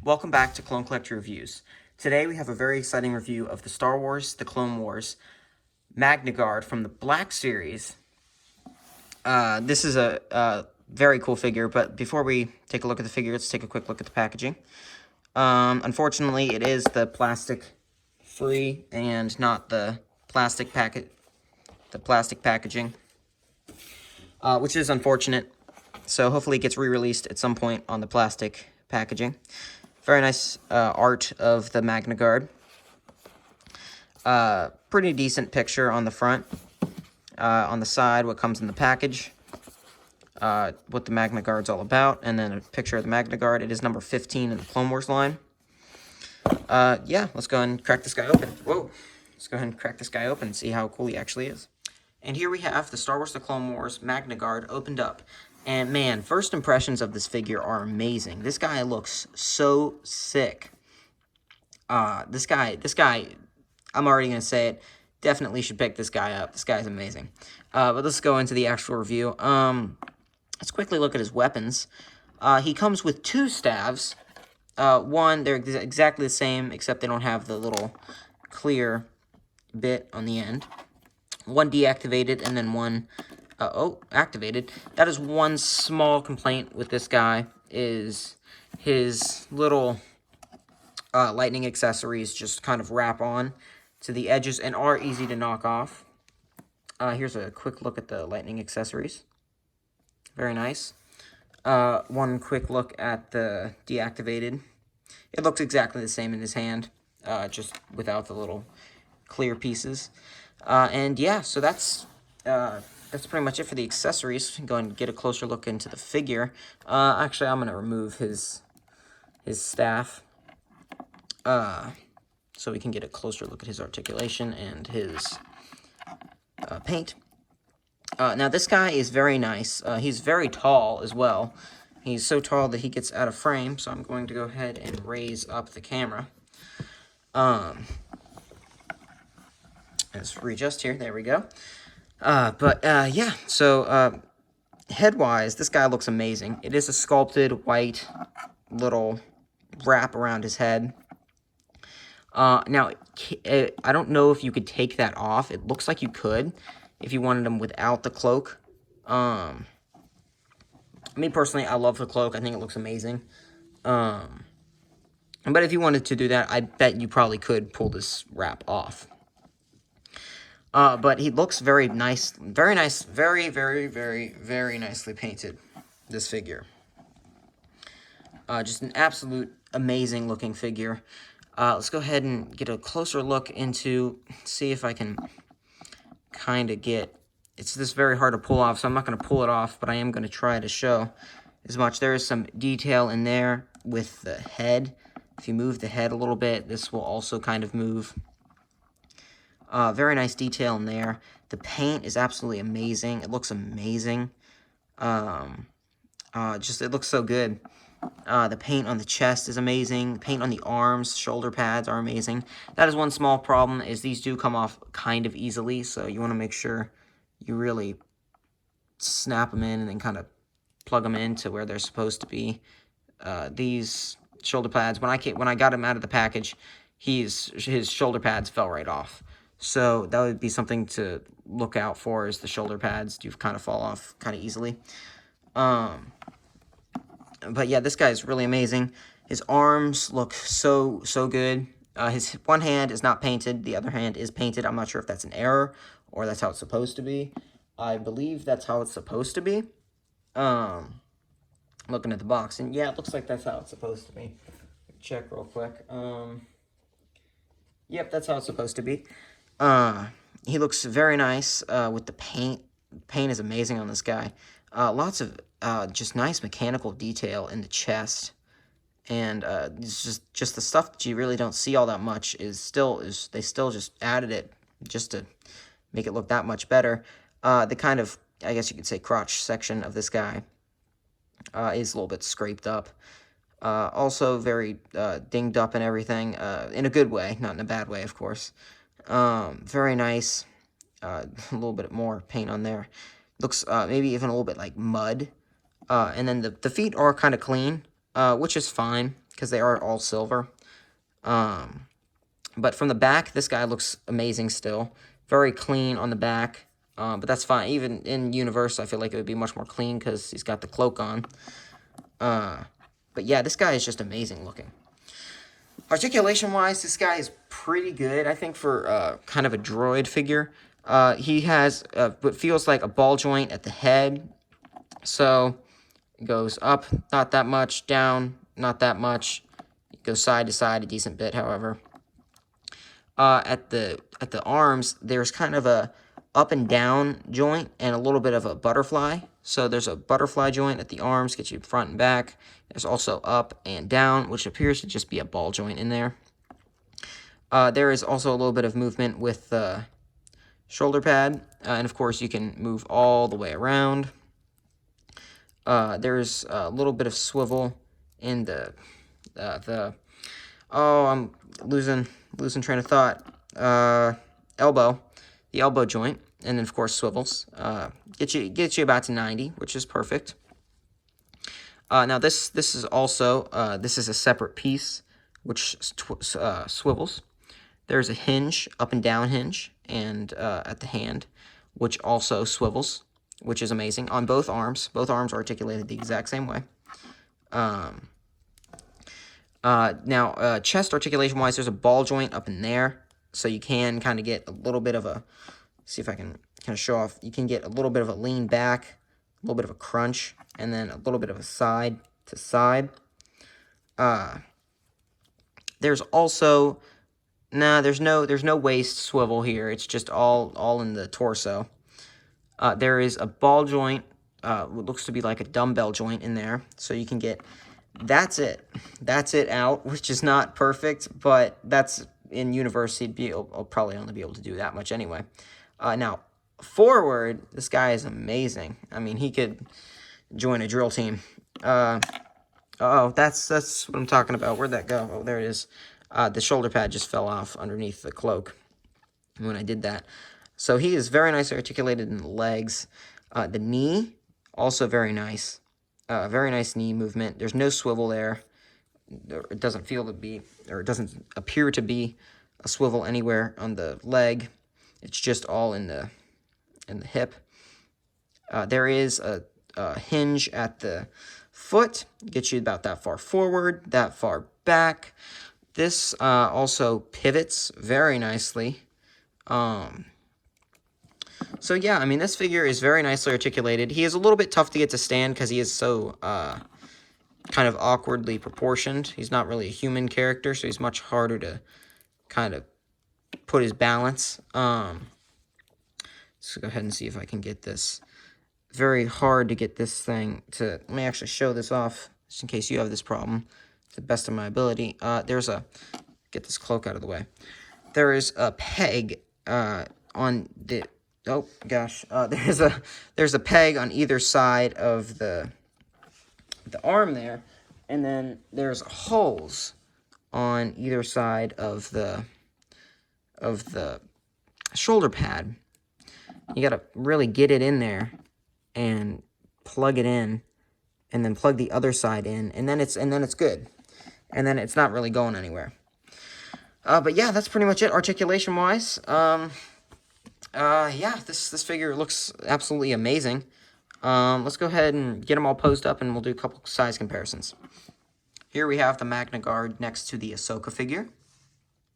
Welcome back to Clone Collector Reviews. Today we have a very exciting review of the Star Wars The Clone Wars MagnaGuard from the Black Series. This is a very cool figure, but before we take a look at the figure, let's take a quick look at the packaging. Unfortunately, it is the plastic-free and not the plastic packaging, which is unfortunate. So hopefully it gets re-released at some point on the plastic packaging. Very nice art of the MagnaGuard. Pretty decent picture on the front. On the side, what comes in the package. What the MagnaGuard's all about. And then a picture of the MagnaGuard. It is number 15 in the Clone Wars line. Yeah, let's go ahead and crack this guy open. Whoa! Let's go ahead and crack this guy open and see how cool he actually is. And here we have the Star Wars The Clone Wars MagnaGuard opened up. And man, first impressions of this figure are amazing. This guy looks so sick. This guy, I'm already going to say it, definitely should pick this guy up. This guy's amazing. But let's go into the actual review. Let's quickly look at his weapons. He comes with two staves. One, they're exactly the same, except they don't have the little clear bit on the end. One deactivated, and then one activated. That is one small complaint with this guy, is his little lightning accessories just kind of wrap on to the edges and are easy to knock off. Here's a quick look at the lightning accessories. Very nice. One quick look at the deactivated. It looks exactly the same in his hand, just without the little clear pieces. And yeah, so that's pretty much it for the accessories. Go and get a closer look into the figure. Actually, I'm going to remove his staff, so we can get a closer look at his articulation and his paint. Now, this guy is very nice. He's very tall as well. He's so tall that he gets out of frame, so I'm going to go ahead and raise up the camera. Let's readjust here. There we go. Yeah, so head-wise, this guy looks amazing. It is a sculpted white little wrap around his head. Now, I don't know if you could take that off. It looks like you could if you wanted him without the cloak. Me personally, I love the cloak. I think it looks amazing. But if you wanted to do that, I bet you probably could pull this wrap off. But he looks very nice, very, very nicely painted, this figure. Just an absolute amazing looking figure. Let's go ahead and get a closer look into, see if I can kind of get, it's this very hard to pull off, so I'm not going to pull it off, but I am going to try to show as much. There is some detail in there with the head. If you move the head a little bit, this will also kind of move. Very nice detail in there. The paint is absolutely amazing. It looks amazing. It looks so good. The paint on the chest is amazing. Paint on the arms, shoulder pads are amazing. That is one small problem, is these do come off kind of easily, so you want to make sure you really snap them in and then kind of plug them into where they're supposed to be. These shoulder pads, when I got him out of the package, his shoulder pads fell right off. So that would be something to look out for, is the shoulder pads do kind of fall off kind of easily. But yeah, this guy is really amazing. His arms look so good. His one hand is not painted. The other hand is painted. I'm not sure if that's an error or that's how it's supposed to be. I believe that's how it's supposed to be. Looking at the box, and yeah, it looks like that's how it's supposed to be. Check real quick. Yep, that's how it's supposed to be. He looks very nice with the paint. Paint is amazing on this guy. Lots of just nice mechanical detail in the chest, and it's just the stuff that you really don't see all that much they still just added it just to make it look that much better. The kind of, I guess you could say, crotch section of this guy is a little bit scraped up. Also very dinged up and everything, in a good way, not in a bad way, of course. Very nice. A little bit more paint on there. Looks maybe even a little bit like mud. And then the feet are kind of clean, which is fine, because they are all silver. But from the back, this guy looks amazing still. Very clean on the back. But that's fine. Even in universe, I feel like it would be much more clean because he's got the cloak on. But yeah, this guy is just amazing looking. Articulation-wise, this guy is pretty good, I think, for kind of a droid figure. He has what feels like a ball joint at the head. So, it goes up, not that much, down, not that much. It goes side to side a decent bit, however. At the arms, there's kind of a up and down joint and a little bit of a butterfly. So there's a butterfly joint at the arms, gets you front and back. There's also up and down, which appears to just be a ball joint in there. There is also a little bit of movement with the shoulder pad, and of course you can move all the way around. There's a little bit of swivel in the I'm losing train of thought. Elbow, the elbow joint, and then of course swivels. Gets you about to 90, which is perfect. Now this is also this is a separate piece which swivels. There's a hinge, up and down hinge, and at the hand, which also swivels, which is amazing on both arms. Both arms are articulated the exact same way. Now, chest articulation-wise, there's a ball joint up in there, so you can kind of get a little bit of a, see if I can kind of show off, you can get a little bit of a lean back, a little bit of a crunch, and then a little bit of a side to side. There's also, there's no waist swivel here, it's just all in the torso. There is a ball joint, what looks to be like a dumbbell joint in there, so you can get, that's it out, which is not perfect, but that's in university, I'll probably only be able to do that much anyway. Now, forward, this guy is amazing. I mean, he could join a drill team. Oh, that's what I'm talking about. Where'd that go? Oh, there it is. The shoulder pad just fell off underneath the cloak when I did that. So he is very nicely articulated in the legs. The knee, also very nice. Very nice knee movement. There's no swivel there. It doesn't feel to be, or it doesn't appear to be a swivel anywhere on the leg. It's just all in the hip. There is a hinge at the foot. Gets you about that far forward, that far back. This also pivots very nicely. So yeah, I mean, this figure is very nicely articulated. He is a little bit tough to get to stand because he is so kind of awkwardly proportioned. He's not really a human character, so he's much harder to kind of put his balance. Let's go ahead and see if I can get this. Very hard to get this thing to, let me actually show this off, just in case you have this problem, to the best of my ability. There's a, get this cloak out of the way. There is a peg on the, oh gosh, there's a peg on either side of the arm there, and then there's holes on either side of the shoulder pad. You gotta really get it in there and plug it in, and then plug the other side in, and then it's good, and then it's not really going anywhere. But yeah, that's pretty much it articulation wise. Yeah, this figure looks absolutely amazing. Let's go ahead and get them all posed up, and we'll do a couple size comparisons. Here we have the MagnaGuard next to the Ahsoka figure.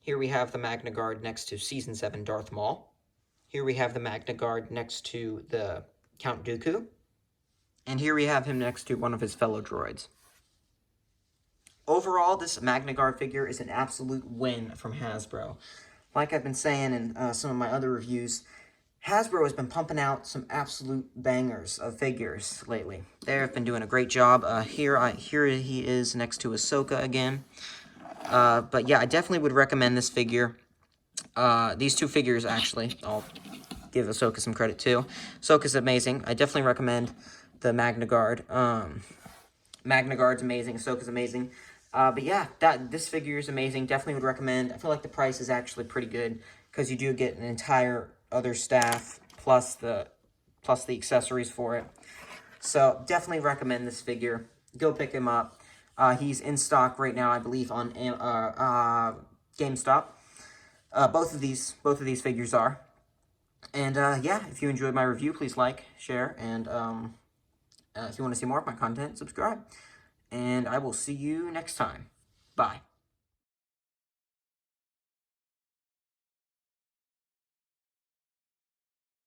Here we have the MagnaGuard next to Season 7 Darth Maul. Here we have the MagnaGuard next to the Count Dooku. And here we have him next to one of his fellow droids. Overall, this MagnaGuard figure is an absolute win from Hasbro. Like I've been saying in some of my other reviews, Hasbro has been pumping out some absolute bangers of figures lately. They have been doing a great job. Here he is next to Ahsoka again. But yeah, I definitely would recommend this figure. These two figures, actually, I'll give Ahsoka some credit too. Ahsoka's amazing. I definitely recommend the MagnaGuard. MagnaGuard's amazing. Ahsoka's amazing. But yeah, this figure is amazing. Definitely would recommend. I feel like the price is actually pretty good because you do get an entire other staff plus the accessories for it. So definitely recommend this figure. Go pick him up. He's in stock right now, I believe, on GameStop. Both of these figures are. And yeah, if you enjoyed my review, please like, share, and if you want to see more of my content, subscribe. And I will see you next time. Bye.